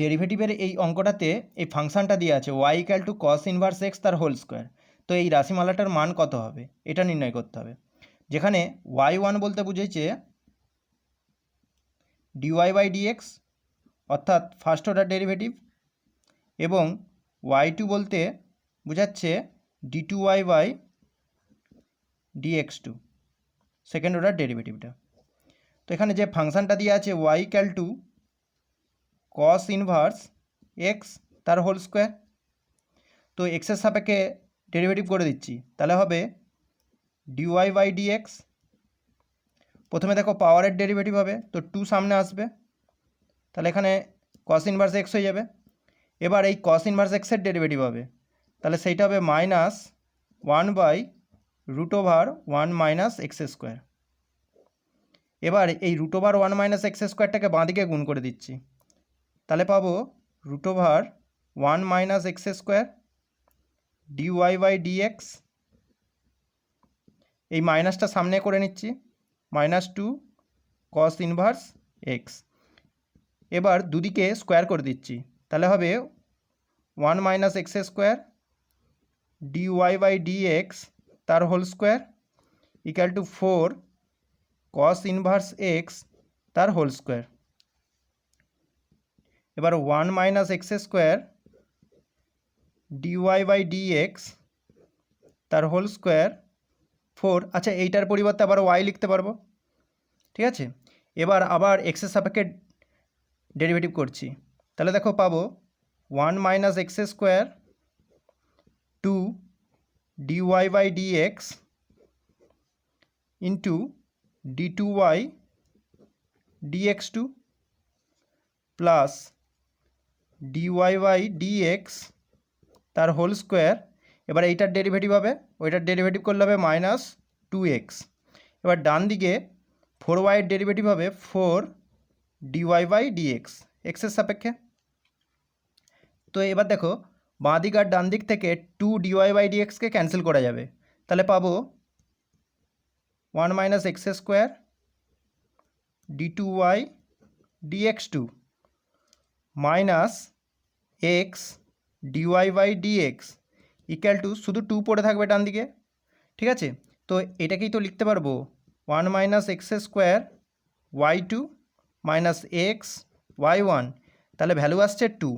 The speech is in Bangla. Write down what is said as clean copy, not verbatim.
ডেরিভেটিভের এই অঙ্কটাতে এই ফাংশানটা দিয়ে আছে Y equal to cos inverse x তার হোল স্কোয়ার। তো এই রাশিমালাটার মান কত হবে এটা নির্ণয় করতে হবে। যেখানে ওয়াই ওয়ান বলতে বুঝেছে ডিওয়াই বাই ডিএক্স অর্থাৎ ফার্স্ট অর্ডার ডেরিভেটিভ, এবং ওয়াই টু বলতে বোঝাচ্ছে D two Y by D X two second order ডেরিভেটিভটা। তো এখানে যে ফাংশানটা দিয়ে আছে Y equal to cos inverse x তার হোল স্কোয়ার, তো এক্সের সাপেক্ষে ডেরিভেটিভ করে দিচ্ছি, তাহলে হবে ডিওয়াই বাই ডিএক্স। প্রথমে দেখো পাওয়ারের ডেরিভেটিভ হবে, তো টু সামনে আসবে, তাহলে এখানে কস ইনভার্স এক্স হয়ে যাবে। এবার এই কস ইনভার্স এক্সের ডেরিভেটিভ হবে, তাহলে সেইটা হবে minus one by root over one minus x square. এবার এই root over one minus X স্কোয়ারটাকে বাঁদিকে গুণ করে দিচ্ছি, তাহলে পাবো root over one minus x square D Y by D X. এই মাইনাসটা সামনে করে নিচ্ছি, minus two cos inverse X. এবার দুদিকে স্কোয়ার করে দিচ্ছি, তাহলে হবে one minus x square D Y by dx তার whole square equal to four cos inverse x তার হোল স্কোয়ার। এবার one minus x square D Y by dx তার হোল স্কোয়ার ফোর। আচ্ছা, এইটার পরিবর্তে আবার ওয়াই লিখতে পারবো, ঠিক আছে। এবার আবার এক্সের সাপেক্ষে ডেরিভেটিভ করছি, তাহলে দেখো পাবো one minus x square two dy by dx into d two y dx two plus dy by dx তার হোল স্কোয়ার। এবার এইটার ডেরিভেটিভ হবে, ওইটার ডেরিভেটিভ করলে হবে মাইনাস টু এক্স। এবার ডান দিকে ফোর ওয়াইয়ের ডেরিভেটিভ হবে ফোর ডিওয়াই বাই ডিএক্স এক্সের সাপেক্ষে। তো এবার দেখো বাঁ দিক আর ডান দিক থেকে টু ডিওয়াই বাই ডিএক্সকে ক্যান্সেল করা যাবে, তাহলে পাবো one minus x square d two y dx two minus x dy by dx equal to শুধু টু পড়ে থাকবে ডান দিকে, ঠিক আছে। তো এটাকেই তো লিখতে পারবো one minus x square y two minus x y one, তাহলে ভ্যালু আসছে টু।